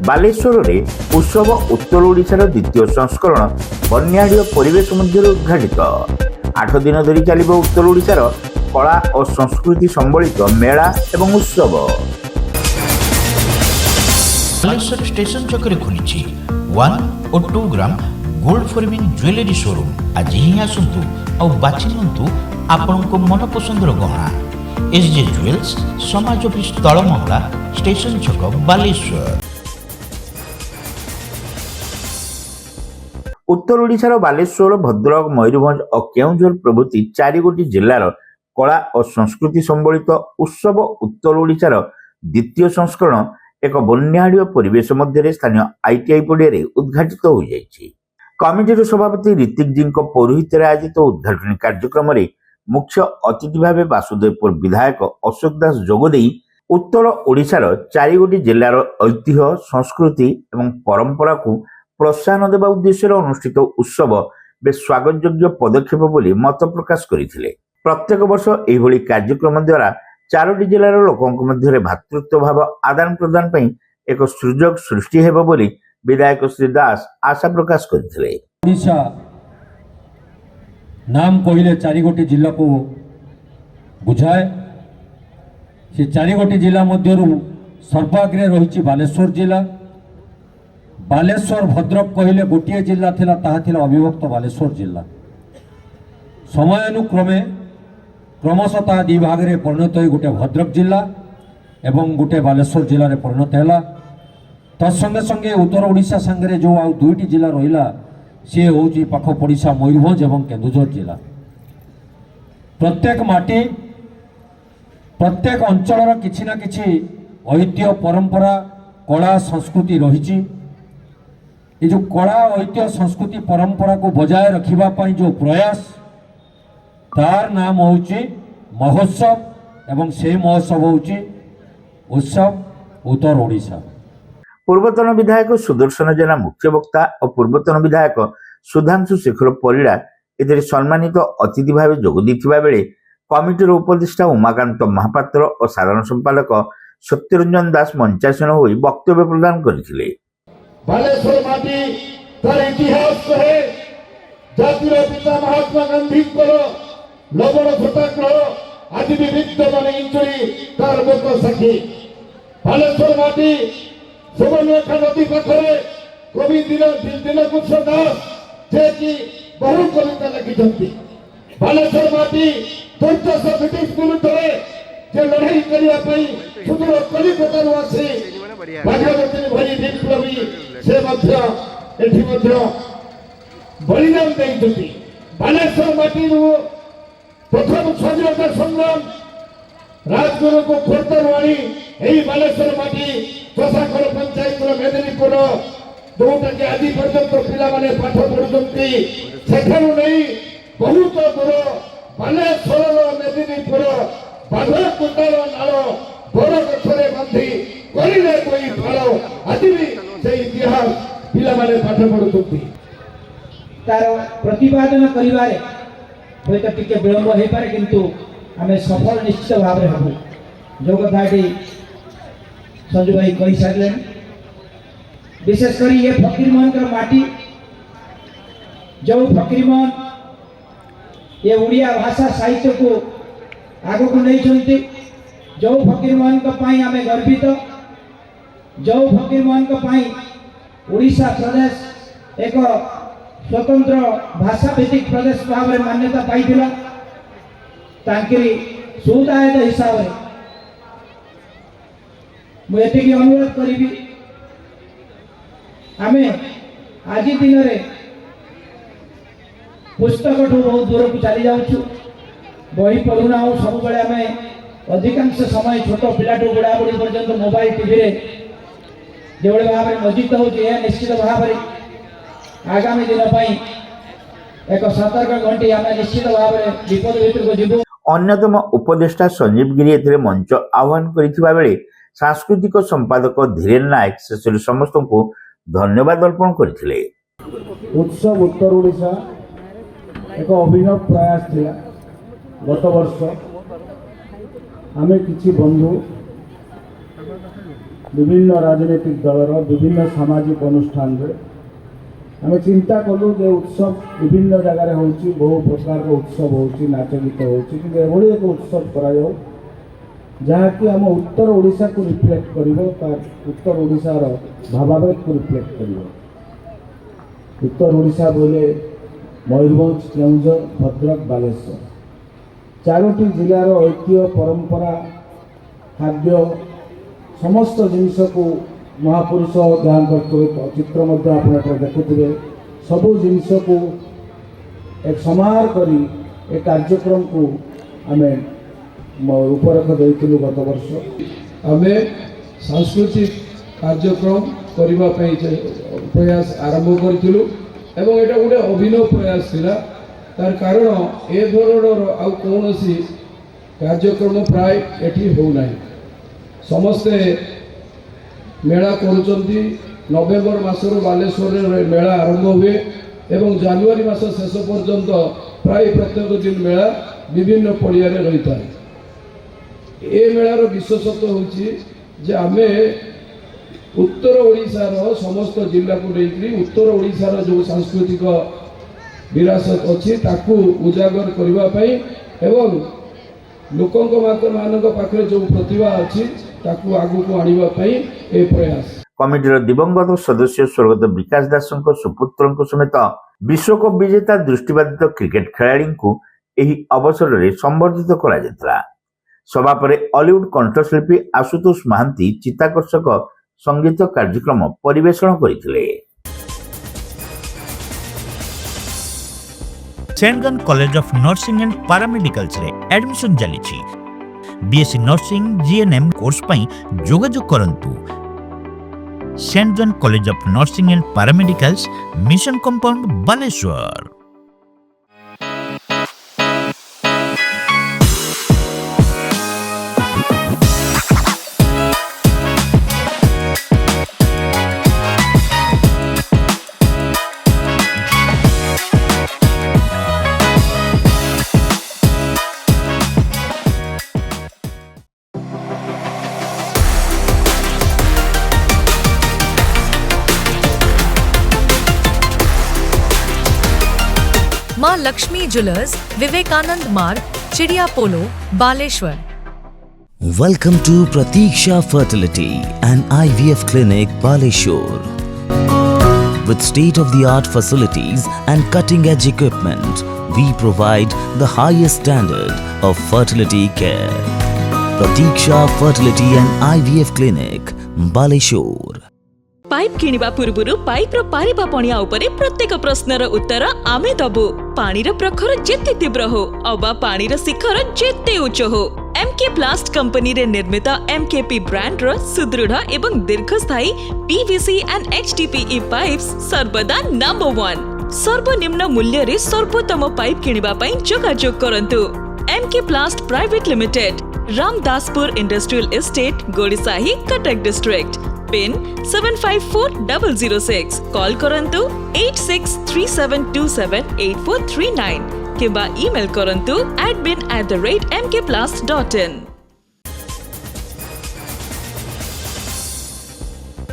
ବାଲେଶ୍ୱରରେ ଉତ୍ସବ ଉତ୍ତର ଓଡ଼ିଶାର ଦ୍ୱିତୀୟ ସଂସ୍କରଣ ବନ୍ୟାଢ୍ୟ ପରିବେଶ ମଧ୍ୟରେ ଉଦ୍ଘାଟିତ। 8 ଦିନ ଧରି ଚାଲିବ ଉତ୍ତର ଓଡ଼ିଶାର କଳା ଓ ସଂସ୍କୃତି ସମ୍ବଳିତ ମେଳା ଏବଂ ଉତ୍ସବ। ବାଲେଶ୍ୱର ଷ୍ଟେସନ ଛକରେ ଖୋଲିଛି 1 ଓ 2 gram gold forming jewellery showroom. ଆଜି ହିଁ ଆସନ୍ତୁ ଆଉ ବାଛି ନିଅନ୍ତୁ ଆପଣଙ୍କ ମନପସନ୍ଦର ଗହଣା। SJ ଜୁଏଲ୍ସ, ସମାଜ ଅଫିସ ତଳମଙ୍ଗଳା, ଷ୍ଟେସନ ଛକ, ବାଲେଶ୍ୱର। ଉତ୍ତର ଓଡ଼ିଶାର ବାଲେଶ୍ୱର, ଭଦ୍ରକ, ମୟୂରଭଞ୍ଜ ଓ କେଉଁଝର ପ୍ରଭୃତି 4ଗୋଟି ଜିଲ୍ଲାର କଳା ଓ ସଂସ୍କୃତି ସମ୍ବଳିତ ଉତ୍ସବ ଉତ୍ତର ଓଡ଼ିଶାର ଦ୍ୱିତୀୟ ସଂସ୍କରଣ ଏକ ବନ୍ୟାଢ୍ୟ ପରିବେଶ ମଧ୍ୟରେ ସ୍ଥାନୀୟ ITI ପଡ଼ିଆରେ ଉଦ୍ଘାଟିତ ହୋଇଯାଇଛି। କମିଟିର ସଭାପତି ରିତିକ ଜୀଙ୍କ ପୌରୋହିତ୍ୟରେ ଆୟୋଜିତ ଉଦ୍ଘାଟନୀ କାର୍ଯ୍ୟକ୍ରମରେ ମୁଖ୍ୟ ଅତିଥି ଭାବେ ବାସୁଦେବପୁର ବିଧାୟକ ଅଶୋକ ଦାସ ଯୋଗଦେଇ ଉତ୍ତର ଓଡ଼ିଶାର 4ଗୋଟି ଜିଲ୍ଲାର ଐତିହ୍ୟ, ସଂସ୍କୃତି ଏବଂ ପରମ୍ପରାକୁ ପ୍ରୋତ୍ସାହନ ଦେବା ଉଦ୍ଦେଶ୍ୟରେ ଅନୁଷ୍ଠିତ ଉତ୍ସବ ବେଶ ସ୍ୱାଗତଯୋଗ୍ୟ ପଦକ୍ଷେପ ବୋଲି ମତ ପ୍ରକାଶ କରିଥିଲେ। ପ୍ରତ୍ୟେକ ବର୍ଷ ଏହିଭଳି କାର୍ଯ୍ୟକ୍ରମ ଦ୍ୱାରା 4ଟି ଜିଲ୍ଲାର ଲୋକଙ୍କ ମଧ୍ୟରେ ଭାତୃତ୍ୱ ଭାବ ଆଦାନ ପ୍ରଦାନ ପାଇଁ ଏକ ସୁଯୋଗ ସୃଷ୍ଟି ହେବ ବୋଲି ବିଧାୟକ ଶ୍ରୀ ଦାସ ଆଶା ପ୍ରକାଶ କରିଥିଲେ। ଓଡ଼ିଶା ନାମ କହିଲେ 4ଗୋଟି ଜିଲ୍ଲାକୁ ବୁଝାଏ। ସେ 4ଗୋଟି ଜିଲ୍ଲା ମଧ୍ୟରୁ ସର୍ବାଗ୍ରେ ରହିଛି ବାଲେଶ୍ୱର ଜିଲ୍ଲା। ବାଲେଶ୍ୱର ଭଦ୍ରକ କହିଲେ ଗୋଟିଏ ଜିଲ୍ଲା ଥିଲା, ତାହା ଥିଲା ଅବିଭକ୍ତ ବାଲେଶ୍ୱର ଜିଲ୍ଲା। ସମୟାନୁକ୍ରମେ କ୍ରମଶଃ ତାହା 2 ଭାଗରେ ପରିଣତ ହୋଇ ଗୋଟେ ଭଦ୍ରକ ଜିଲ୍ଲା ଏବଂ ଗୋଟେ ବାଲେଶ୍ୱର ଜିଲ୍ଲାରେ ପରିଣତ ହେଲା। ତତ୍ସଙ୍ଗେ ସଙ୍ଗେ ଉତ୍ତର ଓଡ଼ିଶା ସାଙ୍ଗରେ ଯେଉଁ ଆଉ 2ଟି ଜିଲ୍ଲା ରହିଲା, ସିଏ ହେଉଛି ପାଖ ପଡ଼ିଶା ମୟୂରଭଞ୍ଜ ଏବଂ କେନ୍ଦୁଝର ଜିଲ୍ଲା। ପ୍ରତ୍ୟେକ ମାଟି, ପ୍ରତ୍ୟେକ ଅଞ୍ଚଳର କିଛି ନା କିଛି ଐତିହ୍ୟ, ପରମ୍ପରା, କଳା, ସଂସ୍କୃତି ରହିଛି। ଏ ଯେଉଁ କଳା, ଐତିହ୍ୟ, ସଂସ୍କୃତି, ପରମ୍ପରାକୁ ବଜାୟ ରଖିବା ପାଇଁ ଯେଉଁ ପ୍ରୟାସ, ତାର ନାମ ହେଉଛି ମହୋତ୍ସବ ଏବଂ ସେହି ମହୋତ୍ସବ ହେଉଛି ଉତ୍ସବ ଉତ୍ତର ଓଡ଼ିଶା। ପୂର୍ବତନ ବିଧାୟକ ସୁଦର୍ଶନ ଜେନା ମୁଖ୍ୟ ବକ୍ତା ଓ ପୂର୍ବତନ ବିଧାୟକ ସୁଧାଂଶୁ ଶେଖର ପରିଡ଼ା ଏଥିରେ ସମ୍ମାନିତ ଅତିଥି ଭାବେ ଯୋଗ ଦେଇଥିବା ବେଳେ କମିଟିର ଉପଦେଷ୍ଟା ଉମାକାନ୍ତ ମହାପାତ୍ର ଓ ସାଧାରଣ ସମ୍ପାଦକ ସତ୍ୟରଞ୍ଜନ ଦାସ ମଞ୍ଚାସୀନ ହୋଇ ବକ୍ତବ୍ୟ ପ୍ରଦାନ କରିଥିଲେ। ବାଲେଶ୍ୱର ମାଟି ତାର ଇତିହାସ କହେ, ଜାତିର ପିତା ମହାତ୍ମା ଗାନ୍ଧୀଙ୍କର ଲବଣ ସତ୍ୟାଗ୍ରହ ଆଜି ବି ବିଦ୍ୟମାନ ଇଞ୍ଚୁରି ତାର ଲୋକ ସାକ୍ଷୀ। ବାଲେଶ୍ୱର ମାଟି ସୁବର୍ଣ୍ଣରେଖା ନଦୀ ପାଖରେ କବି ଦୀନକୃଷ୍ଣ ଦାସ ଯିଏକି ବହୁ କବିତା ଲେଖିଛନ୍ତି। ବାଲେଶ୍ୱର ମାଟି ଦୁର୍ଦ୍ଦଶ ବ୍ରିଟିଶ ବିରୁଦ୍ଧରେ ଯେ ଲଢ଼େଇ କରିବା ପାଇଁ ସୁଦୂର କଲିକତାରୁ ଆସି ଭାଗବତୀ ଭଳି ବିପ୍ଳବୀ ସେ ମଧ୍ୟ ଏଠି ମଧ୍ୟ ବଳିଦାନ ଦେଇଛନ୍ତି। ବାଲେଶ୍ୱର ମାଟିରୁ ପ୍ରଥମ ସ୍ୱାଧୀନତା ସଂଗ୍ରାମ ରାଜଗୁରୁଙ୍କୁ ଖୋର୍ଦ୍ଧାରୁ ଆଣି ଏହି ବାଲେଶ୍ୱର ମାଟି ଚଷାଖୋଲ ପଞ୍ଚାୟତର ମେଦିନୀପୁର ଯୋଉଟାକି ଆଜି ପର୍ଯ୍ୟନ୍ତ ପିଲାମାନେ ପାଠ ପଢୁଛନ୍ତି, ସେଠାରୁ ନେଇ ବହୁତ ଦୂର ବାଲେଶ୍ୱରର ମେଦିନୀପୁର ବାଘ କୁଣ୍ଡଳ ନାଳ ବଡ଼ ଗଛରେ ବାନ୍ଧି କରିଲେ କୋଇ ଫଳ, ଆଜି ବି ସେଇ ଇତିହାସ ପିଲାମାନେ ପାଠ ପଢୁଛନ୍ତି। ତାର ପ୍ରତିପାଦନ କରିବାରେ ହୁଏତ ଟିକେ ବିଳମ୍ବ ହୋଇପାରେ, କିନ୍ତୁ ଆମେ ସଫଳ ନିଶ୍ଚିତ ଭାବରେ ହେବୁ। ଯେଉଁ କଥାଟି ସଞ୍ଜୁ ଭାଇ କହିସାରିଲେଣି, ବିଶେଷ କରି ଏ ଫକୀରମୋହନଙ୍କର ମାଟି, ଯେଉଁ ଫକୀରମୋହନ ଏ ଓଡ଼ିଆ ଭାଷା ସାହିତ୍ୟକୁ ଆଗକୁ ନେଇଛନ୍ତି, ଯେଉଁ ଫକୀରମୋହନଙ୍କ ପାଇଁ ଆମେ ଗର୍ବିତ, ଯେଉଁ ଫକୀରମୋହନଙ୍କ ପାଇଁ ଓଡ଼ିଶା ପ୍ରଦେଶ ଏକ ସ୍ୱତନ୍ତ୍ର ଭାଷାଭିତ୍ତିକ ପ୍ରଦେଶ ଭାବରେ ମାନ୍ୟତା ପାଇଥିଲା, ତାଙ୍କରି ସୁଦାୟତ ହିସାବରେ ମୁଁ ଏତିକି ଅନୁରୋଧ କରିବି, ଆମେ ଆଜି ଦିନରେ ପୁସ୍ତକଠୁ ବହୁତ ଦୂରକୁ ଚାଲି ଯାଉଛୁ, ବହି ପଢ଼ୁନାହୁଁ। ସବୁବେଳେ ଆମେ ଅଧିକାଂଶ ସମୟ ଛୋଟ ପିଲାଠୁ ବୁଢ଼ାବୁଢ଼ୀ ପର୍ଯ୍ୟନ୍ତ ମୋବାଇଲ ଟିଭିରେ ଯେଭଳି ଭାବରେ ମଜ୍ଜିତ ହେଉଛି, ଏହା ନିଶ୍ଚିତ ଭାବରେ ଆଗାମୀ ଦିନ ପାଇଁ ଏକ ସତର୍କ ଘଣ୍ଟି। ଆମେ ନିଶ୍ଚିତ ଭାବରେ ବିପଦ ଭିତରକୁ ଯିବୁ। ଅନ୍ୟତମ ଉପଦେଷ୍ଟା ସଞ୍ଜୀବ ଗିରି ଏଥିରେ ମଞ୍ଚ ଆହ୍ୱାନ କରିଥିବା ବେଳେ ସାଂସ୍କୃତିକ ସମ୍ପାଦକ ଧୀରେନ ନାୟକ ଶେଷରେ ସମସ୍ତଙ୍କୁ ଧନ୍ୟବାଦ ଅର୍ପଣ କରିଥିଲେ। ଉତ୍ସବ ଉତ୍ତର ଓଡ଼ିଶା ଏକ ଅଭିନବ ପ୍ରୟାସ ଥିଲା। ଗତ ବର୍ଷ ଆମେ କିଛି ବନ୍ଧୁ विभिन्न राजनीतिक दलर विभिन्न सामाजिक अनुष्ठान रे आम चिंता कलु जे उत्सव विभिन्न जगार हो बहु प्रकार उत्सव हो नाच गीत हो एक उत्सव करा जहाँकि आम उत्तर ओडिशा को रिफ्लेक्ट कर उत्तर ओडिशार भावावेग को रिफ्लेक्ट कर उत्तर ओडिशा बोले मयूरभंज केउंझर भद्रक बालेश्वर चारोटी जिलार ऐतिह्य परंपरा खाद्य समस्त जिनस को महापुरुष जहाँ चित्र आप देखुए सबू जिनस को एक समार करी एक कार्यक्रम को आम रूपरेख देइथिलु गत वर्ष आमे सांस्कृतिक कार्यक्रम करबा पई प्रयास आरंभ करथिलु एवं एटा गोटे अभिनव प्रयास थिला तार कारण ए धरणर आउ कोनोसी कार्यक्रम प्राय एठी हो नाही समस्ते मेला करूचंती नवेम्बर मासर बालेश्वर रे मेला आरंभ हुए एवं जनवरी मास शेष पर्यंत प्राय प्रत्येक दिन मेला विभिन्न पड़िया रे रहिता है ए मेलार विशेषत्व हूँ आमे उत्तर ओडिशार समस्त जिला को लेकर उत्तर ओडिशार जो सांस्कृतिक विरासत अच्छी ताकू उजागर करने एवं लोक मान पाखे जो प्रतिभा अच्छी ताकू आगू को आने ए प्रयास कमिटीर दिवंगत सदस्य स्वर्गत विकास दास सुपुत्र समेत विश्वकप विजेता दृष्टिबाधित क्रिकेट खेलाड़ी को एही अवसर में संबर्धित करा सभा पर हॉलीवुड कंठशिल्पी आशुतोष महांती चित्ताकर्षक संगीत कार्यक्रम परिवेषण करथिले। सेंटगन college of nursing and paramedicals रे एडमिशन चलीछि बीएससी नर्सिंग जीएनएम कोर्स पई जोगाजोग करंतु सेंटगन college of nursing and paramedicals mission compound Baleshwar. Maa Lakshmi jewellers Vivekananda Marg चिड़िया पोलो Baleshwar. Welcome to Pratiksha Fertility and IVF Clinic Baleshwar. With state-of-the-art facilities and cutting-edge equipment, we provide the highest standard of fertility care. Pratiksha Fertility and IVF Clinic Baleshwar. Pipe किनिबा पूर्वरु pipe रो पारिबा पणिया उपरे प्रत्येक प्रश्नर उत्तर आमे दबु। पानीर प्रखर जेते तीव्र हो अबा पानीर शिखर जेते उच्च हो एमके प्लास्ट कंपनी रे निर्मित एमकेपी ब्रांड रो सुदृढ़ एवं दीर्घस्थायी पीवीसी एंड एचडीपीई पाइप्स सर्वदा नंबर 1। सर्वनिम्न मूल्य रे सर्वोत्तम पाइप किनिबा पई जोगाजोग करंतु। MK plast private limited, Ramdaspur industrial estate, Gorisahi, Cuttack district. Pin 754006। Call करंतु 8637278439 किंबा ईमेल करंतु admin@mkplast.in।